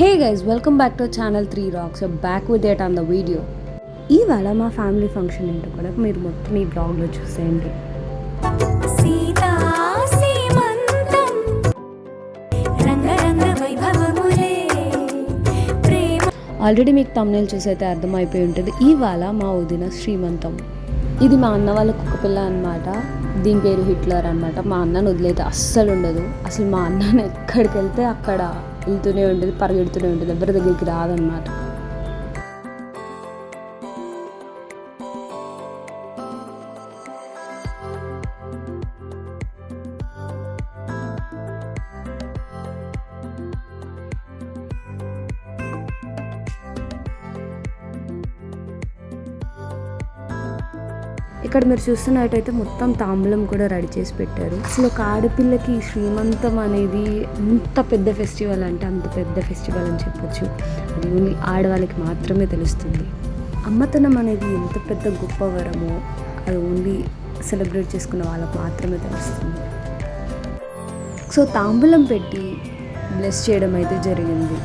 Hey guys, welcome back to channel 3 Rocks. So back with it on the video. ఇవాళ మా family function ఏంటో కూడా మీరు మొత్తం ఈ బ్లాగ్లో చూసేయండి. ఆల్రెడీ మీకు తమ్నేల్ చూసైతే అర్థమైపోయి ఉంటుంది. ఇవాళ మా వదిన శ్రీమంతం. ఇది మా అన్న వాళ్ళ కుక్కపిల్ల అనమాట. దీని పేరు హిట్లర్ అనమాట. మా అన్నను వదిలేతే అస్సలు ఉండదు. అసలు మా అన్నను ఎక్కడికి వెళ్తే అక్కడ వెళ్తూనే ఉంటుంది, పరిగెడుతూనే ఉంటుంది, ఎవరి దగ్గరికి రాదనమాట. ఇక్కడ మీరు చూస్తున్నట్టయితే మొత్తం తాంబూలం కూడా రెడీ చేసి పెట్టారు. అసలు ఒక ఆడపిల్లకి శ్రీమంతం అనేది ఎంత పెద్ద ఫెస్టివల్ అంటే అంత పెద్ద ఫెస్టివల్ అని చెప్పొచ్చు. అది ఓన్లీ ఆడవాళ్ళకి మాత్రమే తెలుస్తుంది. అమ్మతనం అనేది ఎంత పెద్ద గొప్ప వరమో అది ఓన్లీ సెలబ్రేట్ చేసుకున్న వాళ్ళకి మాత్రమే తెలుస్తుంది. సో తాంబూలం పెట్టి బ్లెస్ చేయడం అయితే జరిగింది.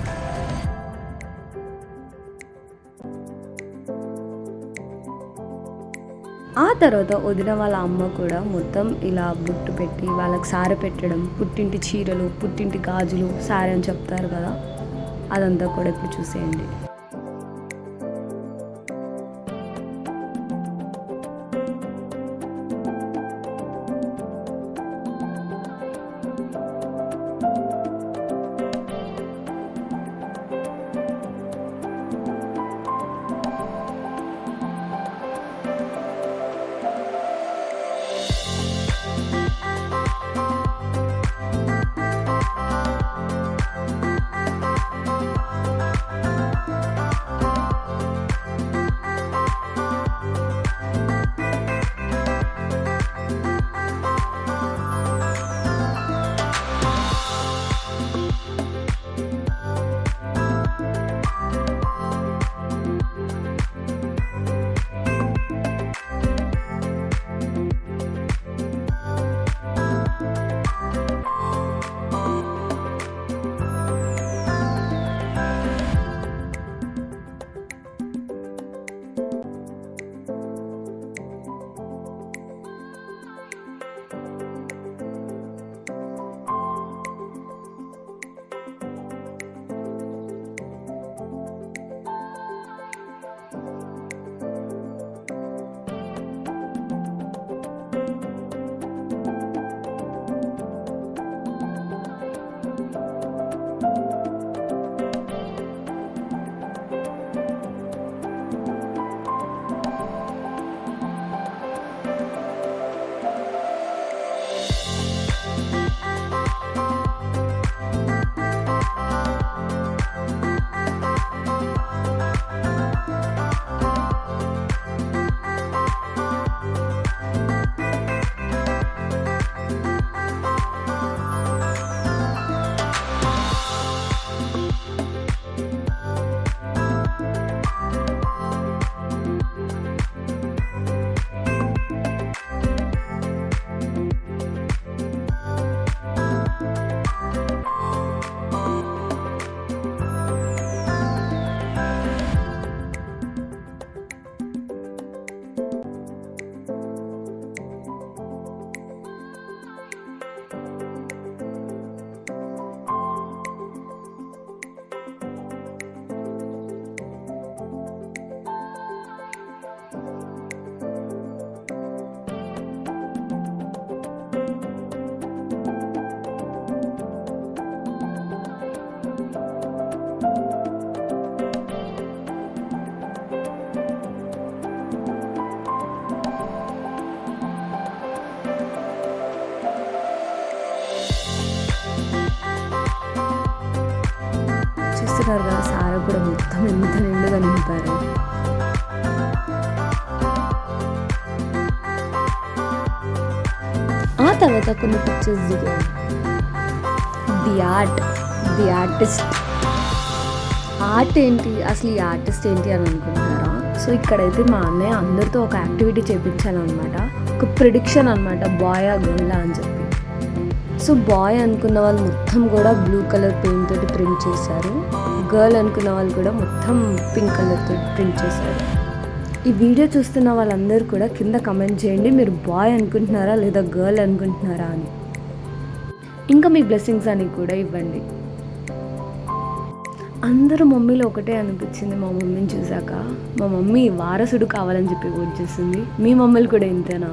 ఆ తర్వాత వదిన వాళ్ళ అమ్మ కూడా మొత్తం ఇలా బొట్టు పెట్టి వాళ్ళకి సారె పెట్టడం, పుట్టింటి చీరలు, పుట్టింటి గాజులు, సారె అని చెప్తారు కదా, అదంతా కూడా ఇప్పుడు చూసేయండి. చూస్తున్నారు కదా, సారా కూడా మొత్తం ఎంత నిండుగా నింపారు. ఆ తర్వాత కొన్ని పిక్చర్స్ దిగారు. ది ఆర్టిస్ట్ ఏంటి, అసలు ఈ ఆర్టిస్ట్ ఏంటి అని అనుకుంటున్నారా? సో ఇక్కడైతే మా అన్నయ్య అందరితో ఒక యాక్టివిటీ చేయించాలన్నమాట. ఒక ప్రిడిక్షన్ అనమాట, బాయా గర్లా అని చెప్పి. సో బాయ్ అనుకున్న వాళ్ళు మొత్తం కూడా బ్లూ కలర్ పెయింట్ తోటి ప్రింట్ చేశారు, గర్ల్ అనుకున్న వాళ్ళు కూడా మొత్తం పింక్ కలర్ తోటి ప్రింట్ చేశారు. ఈ వీడియో చూస్తున్న వాళ్ళందరూ కూడా కింద కమెంట్ చేయండి, మీరు బాయ్ అనుకుంటున్నారా లేదా గర్ల్ అనుకుంటున్నారా అని. ఇంకా మీ బ్లెస్సింగ్స్ అని కూడా ఇవ్వండి. అందరూ మమ్మీలో ఒకటే అనిపించింది మా మమ్మీని చూసాక, మా మమ్మీ వారసుడు కావాలని చెప్పి ఓట్ చేసింది. మీ మమ్మల్ని కూడా ఇంతేనా?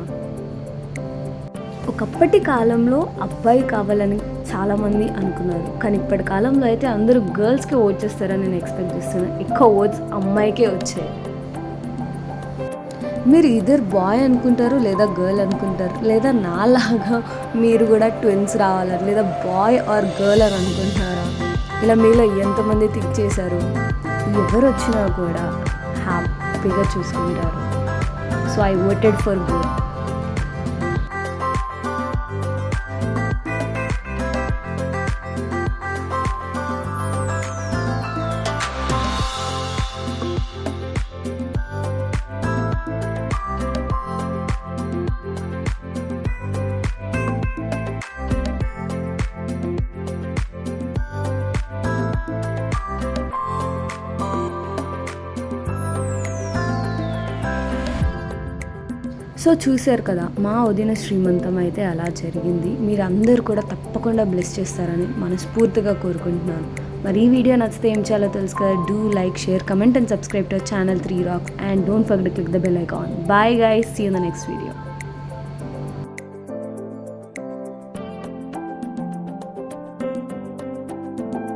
ఒకప్పటి కాలంలో అబ్బాయి కావాలని చాలామంది అనుకున్నారు, కానీ ఇప్పటి కాలంలో అయితే అందరూ గర్ల్స్కి ఓట్ చేస్తారని నేను ఎక్స్పెక్ట్ చేస్తున్నాను. ఎక్కువ ఓట్స్ అమ్మాయికే వచ్చాయి. మీరు ఇద్దరు బాయ్ అనుకుంటారు లేదా గర్ల్ అనుకుంటారు, లేదా నాలాగా మీరు కూడా ట్విన్స్ రావాలని లేదా బాయ్ ఆర్ గర్ల్ అని అనుకుంటున్నారా? ఇలా మీలో ఎంతమంది థింక్ చేశారు? ఎవరు వచ్చినా కూడా హ్యాపీగా చూసుకుంటారు. So I voted for girl. So చూశారు కదా, మా వదిన శ్రీమంతం అయితే అలా జరిగింది. మీరు అందరూ కూడా తప్పకుండా బ్లెస్ చేస్తారని మనస్ఫూర్తిగా కోరుకుంటున్నాను. మరి ఈ వీడియో నచ్చితే ఏం చేయాలో తెలుసు కదా, do like, share, comment and subscribe to channel 3 Rocks and don't forget to click the bell icon. Bye guys, see you in the next video.